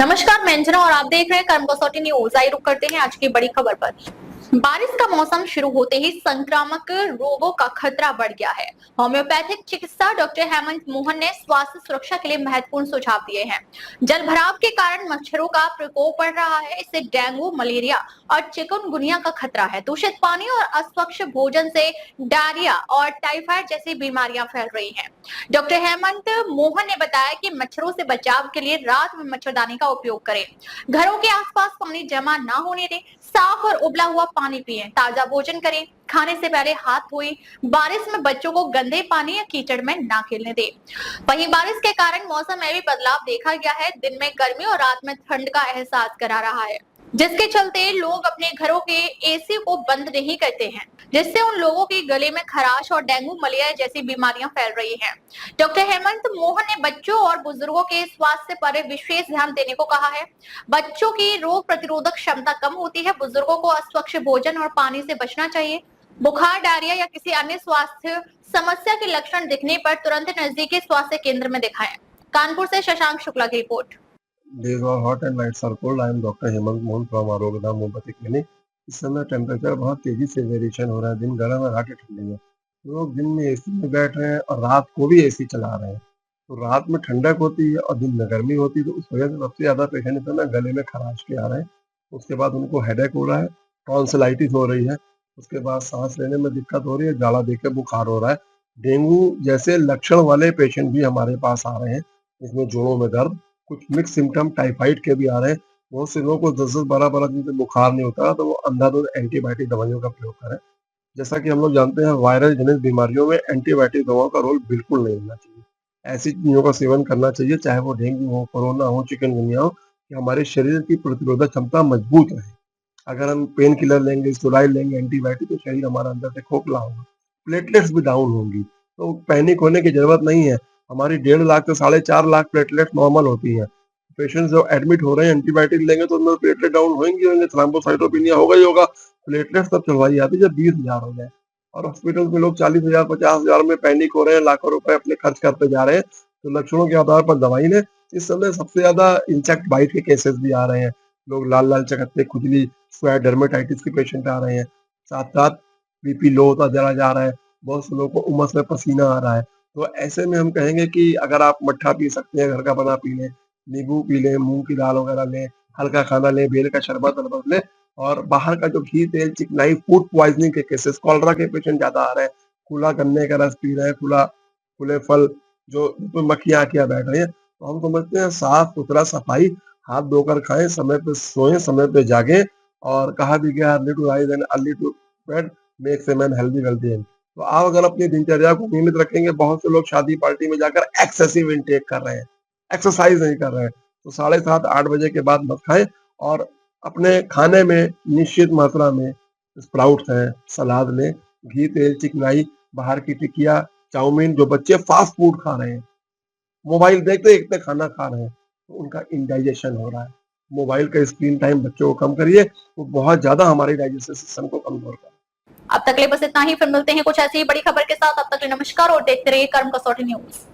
नमस्कार, मैं अंजना और आप देख रहे हैं कर्म कसौटी न्यूज। आइए रुक करते हैं आज की बड़ी खबर पर। बारिश का मौसम शुरू होते ही संक्रामक रोगों का खतरा बढ़ गया है। होम्योपैथिक चिकित्सा डॉक्टर हेमंत मोहन ने स्वास्थ्य सुरक्षा के लिए महत्वपूर्ण सुझाव दिए हैं। जल भराव के कारण मच्छरों का प्रकोप बढ़ रहा है। इससे डेंगू, मलेरिया और चिकनगुनिया का खतरा है। दूषित पानी और अस्वच्छ भोजन से डायरिया और टाइफाइड जैसी बीमारियां फैल रही हैं। डॉक्टर हेमंत मोहन ने बताया कि मच्छरों से बचाव के लिए रात में मच्छरदानी का उपयोग करें, घरों के आसपास पानी जमा ना होने दें, साफ और उबला हुआ पानी पिएं, ताजा भोजन करें, खाने से पहले हाथ धोएं, बारिश में बच्चों को गंदे पानी या कीचड़ में ना खेलने दें। वहीं बारिश के कारण मौसम में भी बदलाव देखा गया है। दिन में गर्मी और रात में ठंड का एहसास करा रहा है, जिसके चलते लोग अपने घरों के एसी को बंद नहीं करते हैं, जिससे उन लोगों के गले में खराश और डेंगू, मलेरिया जैसी बीमारियां फैल रही हैं। डॉक्टर हेमंत मोहन ने बच्चों और बुजुर्गों के स्वास्थ्य पर विशेष ध्यान देने को कहा है। बच्चों की रोग प्रतिरोधक क्षमता कम होती है। बुजुर्गों को अस्वच्छ भोजन और पानी से बचना चाहिए। बुखार, डायरिया या किसी अन्य स्वास्थ्य समस्या के लक्षण दिखने पर तुरंत नजदीकी स्वास्थ्य केंद्र में दिखाएं। कानपुर से शशांक शुक्ला की report. Days are hot and nights are cold. I am doctor Hemant Mohan from Arogyadham homeopathy clinic. इस समय टेम्परेचर बहुत तेजी से वेरिएशन हो रहा है। दिन गर्म है, रातें ठंडी है। लोग दिन में एसी में बैठ रहे हैं और रात को भी एसी चला रहे हैं। तो रात में ठंडक होती है और दिन में गर्मी होती है, तो उस वजह से सबसे ज्यादा पेशेंट इस समय गले में खराश के आ रहे हैं। उसके बाद उनको हेडेक हो रहा है, टॉन्सिलाइटिस हो रही है। उसके बाद सांस लेने में दिक्कत हो रही है, झाड़ा देके बुखार हो रहा है। डेंगू जैसे लक्षण वाले पेशेंट भी हमारे पास आ रहे हैं, जिसमें जोड़ों में दर्द, कुछ मिक्स सिम्पटम टाइफाइड के भी आ रहे हैं। बहुत से लोगों को 10-10, 12-12 दिन से बुखार नहीं होता, तो वो अंधाधुंध एंटीबायोटिक दवाइयों का प्रयोग करें। जैसा कि हम लोग जानते हैं, वायरल जनित बीमारियों में एंटीबायोटिक दवाओं का रोल बिल्कुल नहीं होना चाहिए। ऐसी चीज़ों का सेवन करना चाहिए, चाहे वो डेंगू हो, कोरोना हो, चिकनगुनिया हो, कि हमारे शरीर की प्रतिरोधक क्षमता मजबूत रहे। अगर हम पेन किलर लेंगे, स्टेरॉइड लेंगे, एंटीबायोटिक, तो शरीर हमारा अंदर से खोखला होगा, प्लेटलेट्स भी डाउन होंगी। तो पैनिक होने की ज़रूरत नहीं है। हमारी 1.5 लाख से 4.5 लाख प्लेटलेट्स नॉर्मल होती हैं। पेशेंट्स जो एडमिट हो रहे हैं एंटीबायोटिक लेंगे तो उनमें प्लेटलेट डाउन होंगे, थ्रोम्बोसाइटोपिनिया होगा ही होगा। प्लेटलेट्स तब चलवाई जाती है जब 20,000 हो जाए। और हॉस्पिटल में लोग 40,000, 50,000 में पैनिक हो रहे हैं, लाखों रुपए अपने खर्च करते जा रहे हैं। तो लक्षणों के आधार पर दवाई लें। इस समय सबसे ज़्यादा इंसेक्ट बाइट के केसेस भी आ रहे हैं। लोग लाल-लाल चकत्ते, खुजली, स्क्वायर डर्मेटाइटिस के पेशेंट आ रहे हैं। साथ-साथ बीपी लो होता चला जा रहा है। बहुत से लोगों को उमस में पसीना आ रहा है। तो ऐसे में हम कहेंगे कि अगर आप मट्ठा पी सकते हैं, घर का बना पी लें, नींबू पी लें, मूँग की दाल वगैरह लें, हल्का खाना लें, बेल का शरबत-वरबत लें। और बाहर का जो घी, तेल, चिकनाई, फूड पॉइज़निंग के केसेस, कॉलरा के पेशेंट ज़्यादा आ रहे हैं। खुला गन्ने का रस पी रहे हैं, खुले फल जो जिसमें मक्खियाँ आके बैठ रही हैं। तो हम समझते हैं साफ-सुथरा, सफाई, हाथ धोकर खाएँ, समय पे सोएँ, समय पे जागें। और कहा भी गया है, early to rise and early to bed makes a man healthy wealthy and. तो आप अगर अपनी दिनचर्या को नियमित रखेंगे, बहुत से लोग शादी पार्टी में जाकर एक्सेसिव इंटेक कर रहे हैं, एक्सरसाइज नहीं कर रहे हैं। तो 7:30 8 बजे के बाद मत खाएँ। और अपने खाने में निश्चित मात्रा में स्प्राउट्स हैं, सलाद लें, घी, तेल, चिकनाई, बाहर की टिकिया, चाउमीन, जो बच्चे फास्ट फूड खा रहे हैं, मोबाइल देखते-देखते खाना खा रहे हैं, तो उनका इंडाइजेशन हो रहा है। मोबाइल का स्क्रीन टाइम बच्चों को कम करिए, वो बहुत ज़्यादा हमारे डाइजेस्टिव सिस्टम को कमज़ोर कर। अब तक के लिए बस इतना ही। फिर मिलते हैं कुछ ऐसी ही बड़ी खबर के साथ। अब तक के लिए नमस्कार और देखते रहिए कर्म कसौटी न्यूज।